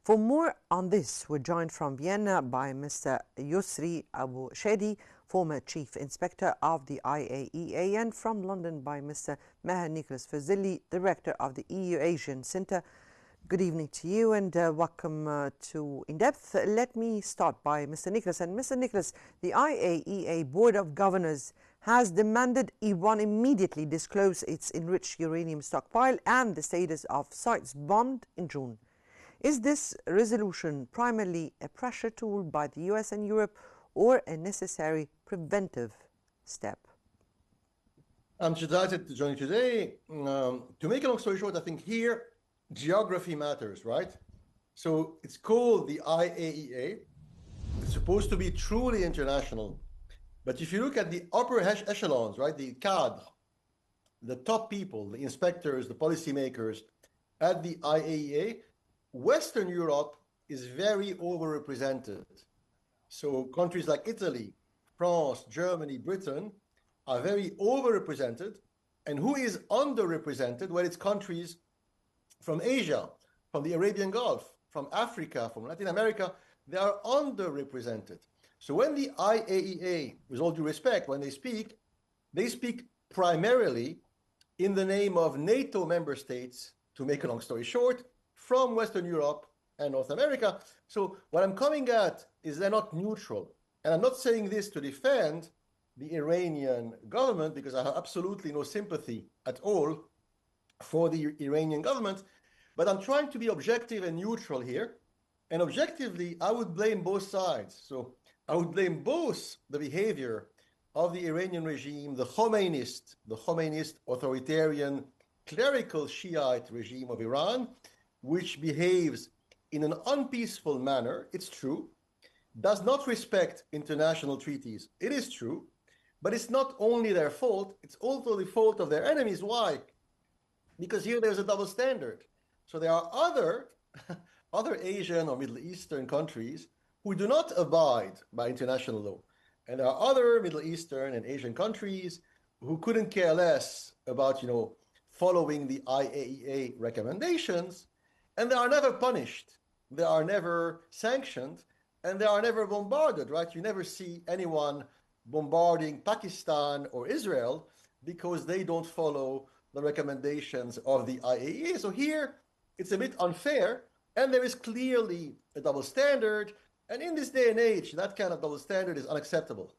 For more on this, we're joined from Vienna by Mr. Yusri Abu Shadi, former Chief Inspector of the IAEA, and from London by Mr. Meher Nicholas Fazili, Director of the EU ASEAN Centre. Good evening to you and welcome to In Depth. Let me start by Mr. Nicholas. And Mr. Nicholas, the IAEA Board of Governors has demanded Iran immediately disclose its enriched uranium stockpile and the status of sites bombed in June. Is this resolution primarily a pressure tool by the US and Europe or a necessary preventive step? I'm delighted to join you today. To make a long story short, I think here geography matters, right? So it's called the IAEA. It's supposed to be truly international. But if you look at the upper echelons, right, the cadre, the top people, the inspectors, the policymakers at the IAEA, Western Europe is very overrepresented. So countries like Italy, France, Germany, Britain are very overrepresented. And who is underrepresented? Well, it's countries from Asia, from the Arabian Gulf, from Africa, from Latin America. They are underrepresented. So when the IAEA, with all due respect, when they speak primarily in the name of NATO member states, to make a long story short, from Western Europe and North America. So what I'm coming at is they're not neutral. And I'm not saying this to defend the Iranian government, because I have absolutely no sympathy at all for the Iranian government, but I'm trying to be objective and neutral here. And objectively, I would blame both sides. So I would blame both the behavior of the Iranian regime, the Khomeinist authoritarian clerical Shiite regime of Iran, which behaves in an unpeaceful manner, it's true, does not respect international treaties, it is true, but it's not only their fault, it's also the fault of their enemies. Why? Because here there's a double standard. So there are other Asian or Middle Eastern countries who do not abide by international law. And there are other Middle Eastern and Asian countries who couldn't care less about, following the IAEA recommendations, and they are never punished, they are never sanctioned, and they are never bombarded, right? You never see anyone bombarding Pakistan or Israel because they don't follow the recommendations of the IAEA. So here, it's a bit unfair, and there is clearly a double standard, and in this day and age, that kind of double standard is unacceptable.